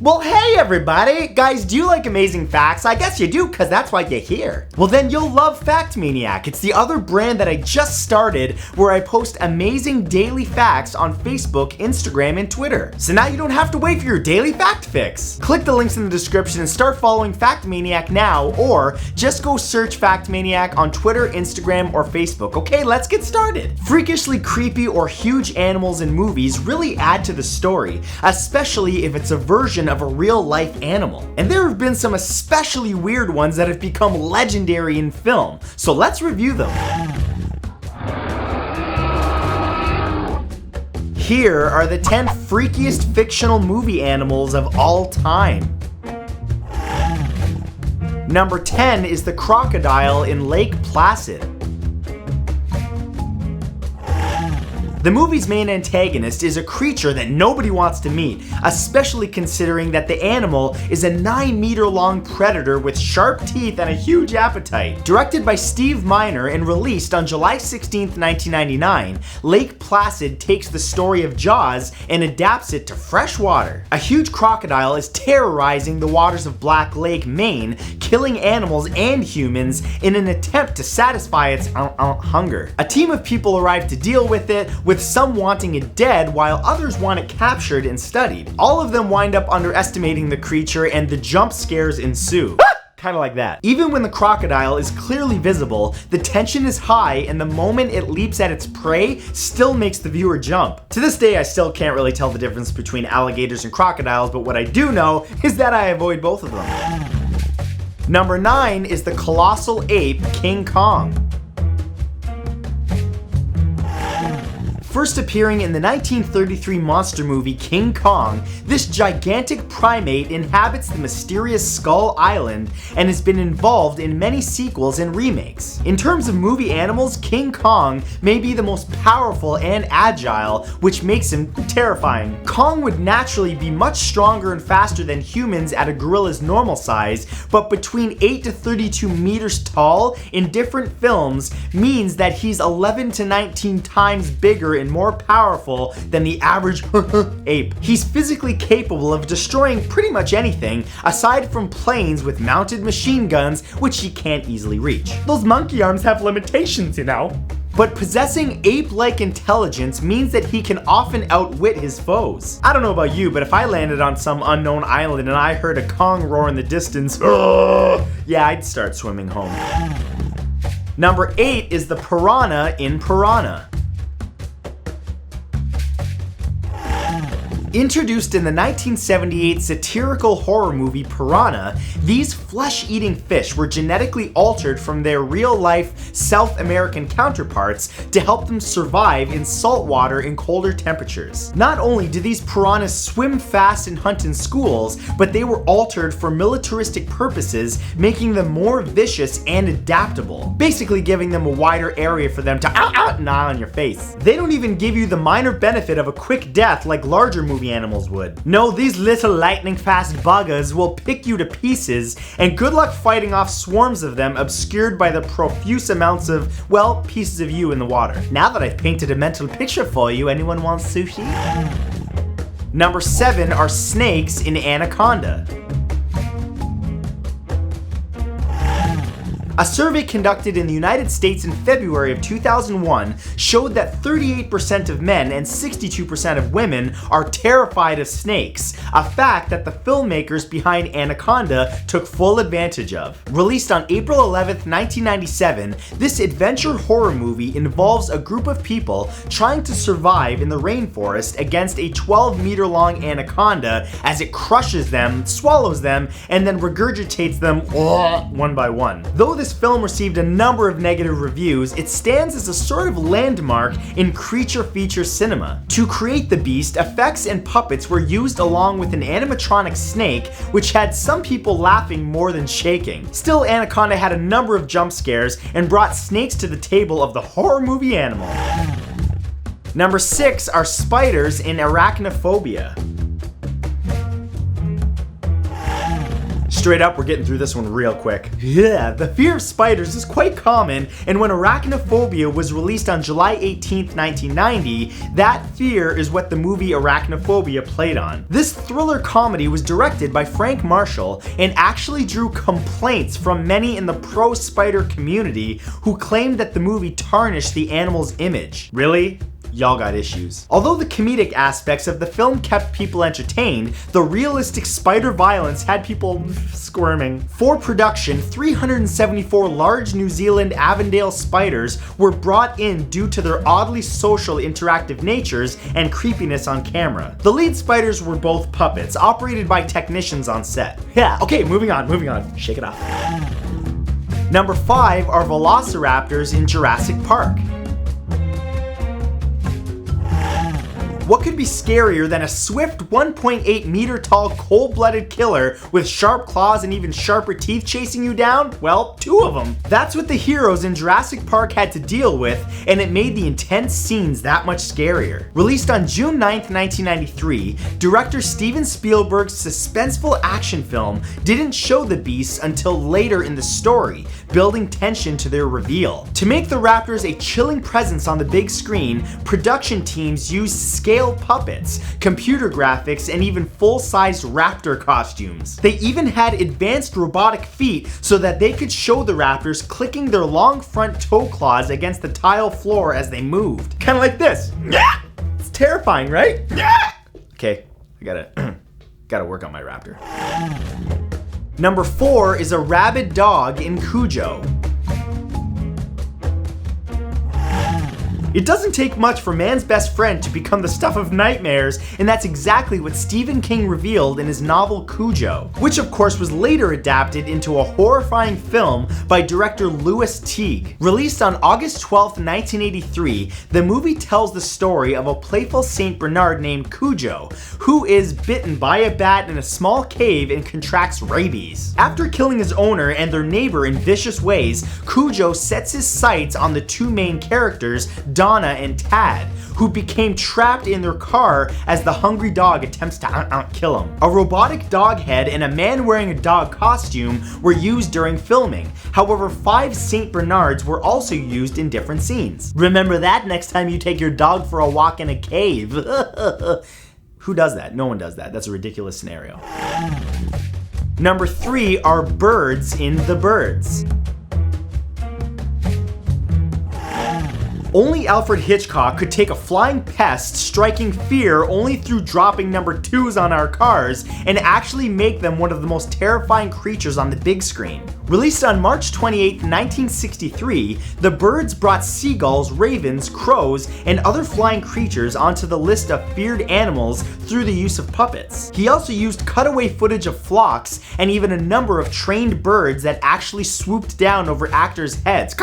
Well, hey everybody! Guys, do you like amazing facts? I guess you do, because that's why you're here. Well, then you'll love Fact Maniac. It's the other brand that I just started where I post amazing daily facts on Facebook, Instagram, and Twitter. So now you don't have to wait for your daily fact fix. Click the links in the description and start following Fact Maniac now, or just go search Fact Maniac on Twitter, Instagram, or Facebook. Okay, let's get started. Freakishly creepy or huge animals in movies really add to the story, especially if it's a version of a real-life animal. And there have been some especially weird ones that have become legendary in film, so let's review them. Here are the 10 freakiest fictional movie animals of all time. Number 10 is the crocodile in Lake Placid. The movie's main antagonist is a creature that nobody wants to meet, especially considering that the animal is a 9-meter-long predator with sharp teeth and a huge appetite. Directed by Steve Miner and released on July 16, 1999, Lake Placid takes the story of Jaws and adapts it to fresh water. A huge crocodile is terrorizing the waters of Black Lake, Maine, killing animals and humans in an attempt to satisfy its hunger. A team of people arrive to deal with it, with some wanting it dead while others want it captured and studied. All of them wind up underestimating the creature and the jump scares ensue. Kind of like that. Even when the crocodile is clearly visible, the tension is high and the moment it leaps at its prey still makes the viewer jump. To this day, I still can't really tell the difference between alligators and crocodiles, but what I do know is that I avoid both of them. Number 9 is the colossal ape King Kong. First appearing in the 1933 monster movie King Kong, this gigantic primate inhabits the mysterious Skull Island and has been involved in many sequels and remakes. In terms of movie animals, King Kong may be the most powerful and agile, which makes him terrifying. Kong would naturally be much stronger and faster than humans at a gorilla's normal size, but between 8 to 32 meters tall in different films means that he's 11 to 19 times bigger and more powerful than the average ape. He's physically capable of destroying pretty much anything, aside from planes with mounted machine guns, which he can't easily reach. Those monkey arms have limitations, you know. But possessing ape-like intelligence means that he can often outwit his foes. I don't know about you, but if I landed on some unknown island and I heard a Kong roar in the distance, yeah, I'd start swimming home. Number 8 is the piranha in Piranha. Introduced in the 1978 satirical horror movie Piranha, these flesh-eating fish were genetically altered from their real-life South American counterparts to help them survive in salt water in colder temperatures. Not only do these piranhas swim fast and hunt in schools, but they were altered for militaristic purposes, making them more vicious and adaptable, basically giving them a wider area for them to gnaw on your face. They don't even give you the minor benefit of a quick death like larger movie animals would. No, these little lightning-fast buggers will pick you to pieces, and good luck fighting off swarms of them obscured by the profuse amounts of, well, pieces of you in the water. Now that I've painted a mental picture for you, anyone want sushi? Number 7 are snakes in Anaconda. A survey conducted in the United States in February of 2001 showed that 38% of men and 62% of women are terrified of snakes, a fact that the filmmakers behind Anaconda took full advantage of. Released on April 11, 1997, this adventure horror movie involves a group of people trying to survive in the rainforest against a 12-meter-long anaconda as it crushes them, swallows them, and then regurgitates them one by one. Though this film received a number of negative reviews, it stands as a sort of landmark in creature feature cinema. To create the beast, effects and puppets were used along with an animatronic snake, which had some people laughing more than shaking. Still, Anaconda had a number of jump scares and brought snakes to the table of the horror movie animal. Number 6 are spiders in Arachnophobia. Straight up, we're getting through this one real quick. Yeah, the fear of spiders is quite common, and when Arachnophobia was released on July 18th, 1990, that fear is what the movie Arachnophobia played on. This thriller comedy was directed by Frank Marshall and actually drew complaints from many in the pro-spider community who claimed that the movie tarnished the animal's image. Really? Y'all got issues. Although the comedic aspects of the film kept people entertained, the realistic spider violence had people squirming. For production, 374 large New Zealand Avondale spiders were brought in due to their oddly social interactive natures and creepiness on camera. The lead spiders were both puppets, operated by technicians on set. Yeah, okay, moving on. Shake it off. Number 5 are velociraptors in Jurassic Park. What could be scarier than a swift 1.8 meter tall cold-blooded killer with sharp claws and even sharper teeth chasing you down? Well, 2 of them. That's what the heroes in Jurassic Park had to deal with, and it made the intense scenes that much scarier. Released on June 9th, 1993, director Steven Spielberg's suspenseful action film didn't show the beasts until later in the story, building tension to their reveal. To make the raptors a chilling presence on the big screen, production teams used scale puppets, computer graphics, and even full-sized raptor costumes. They even had advanced robotic feet so that they could show the raptors clicking their long front toe claws against the tile floor as they moved. Kind of like this. It's terrifying, right? Okay, I gotta work on my raptor. Number 4 is a rabid dog in Cujo. It doesn't take much for man's best friend to become the stuff of nightmares, and that's exactly what Stephen King revealed in his novel Cujo, which of course was later adapted into a horrifying film by director Louis Teague. Released on August 12th, 1983, the movie tells the story of a playful Saint Bernard named Cujo, who is bitten by a bat in a small cave and contracts rabies. After killing his owner and their neighbor in vicious ways, Cujo sets his sights on the 2 main characters, Donna and Tad, who became trapped in their car as the hungry dog attempts to kill him. A robotic dog head and a man wearing a dog costume were used during filming. However, 5 Saint Bernards were also used in different scenes. Remember that next time you take your dog for a walk in a cave. Who does that? No one does that. That's a ridiculous scenario. Number 3 are birds in The Birds. Only Alfred Hitchcock could take a flying pest, striking fear only through dropping number 2s on our cars, and actually make them one of the most terrifying creatures on the big screen. Released on March 28, 1963, The Birds brought seagulls, ravens, crows, and other flying creatures onto the list of feared animals through the use of puppets. He also used cutaway footage of flocks and even a number of trained birds that actually swooped down over actors' heads.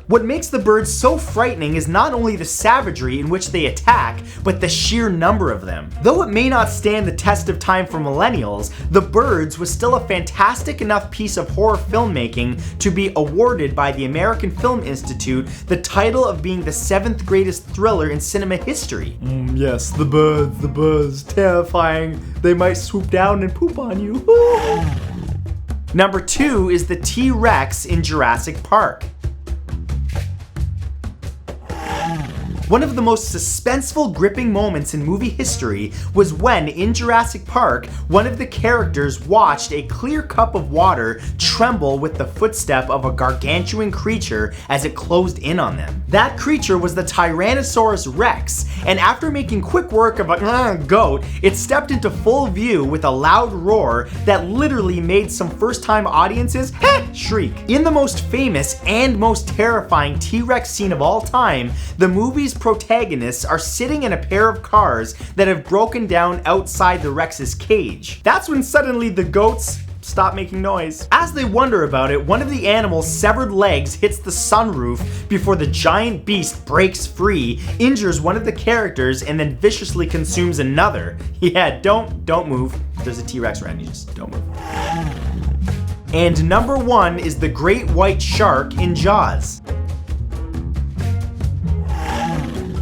What makes the birds so frightening is not only the savagery in which they attack, but the sheer number of them. Though it may not stand the test of time for millennials, The Birds was still a fantastic enough piece of horror filmmaking to be awarded by the American Film Institute the title of being the 7th greatest thriller in cinema history. Yes, the birds, terrifying. They might swoop down and poop on you. Number 2 is the T-Rex in Jurassic Park. One of the most suspenseful, gripping moments in movie history was when, in Jurassic Park, one of the characters watched a clear cup of water tremble with the footstep of a gargantuan creature as it closed in on them. That creature was the Tyrannosaurus Rex, and after making quick work of a goat, it stepped into full view with a loud roar that literally made some first-time audiences shriek. In the most famous and most terrifying T-Rex scene of all time, the movie's protagonists are sitting in a pair of cars that have broken down outside the Rex's cage. That's when suddenly the goats stop making noise. As they wonder about it, one of the animal's severed legs hits the sunroof before the giant beast breaks free, injures one of the characters, and then viciously consumes another. Yeah, don't move. There's a T-Rex around you, just don't move. And number 1 is the great white shark in Jaws.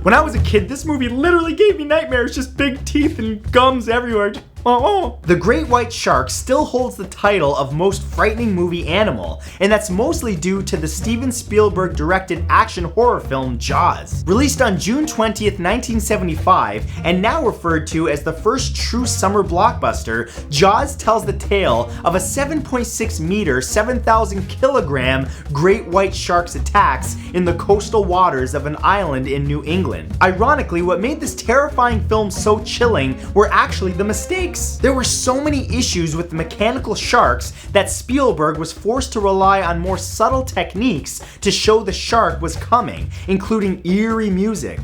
When I was a kid, this movie literally gave me nightmares, just big teeth and gums everywhere. The great white shark still holds the title of most frightening movie animal, and that's mostly due to the Steven Spielberg directed action horror film Jaws. Released on June 20th, 1975, and now referred to as the first true summer blockbuster, Jaws tells the tale of a 7.6 meter, 7,000 kilogram great white shark's attacks in the coastal waters of an island in New England. Ironically, what made this terrifying film so chilling were actually the mistakes. There were so many issues with the mechanical sharks that Spielberg was forced to rely on more subtle techniques to show the shark was coming, including eerie music.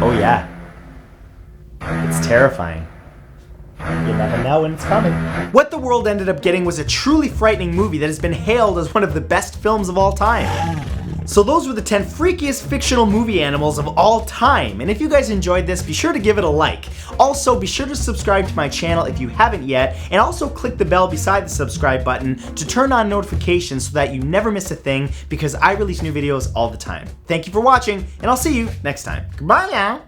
Oh yeah, it's terrifying. You never know when it's coming. What the world ended up getting was a truly frightening movie that has been hailed as one of the best films of all time. So those were the 10 freakiest fictional movie animals of all time, and if you guys enjoyed this, be sure to give it a like. Also, be sure to subscribe to my channel if you haven't yet, and also click the bell beside the subscribe button to turn on notifications so that you never miss a thing, because I release new videos all the time. Thank you for watching, and I'll see you next time. Goodbye now!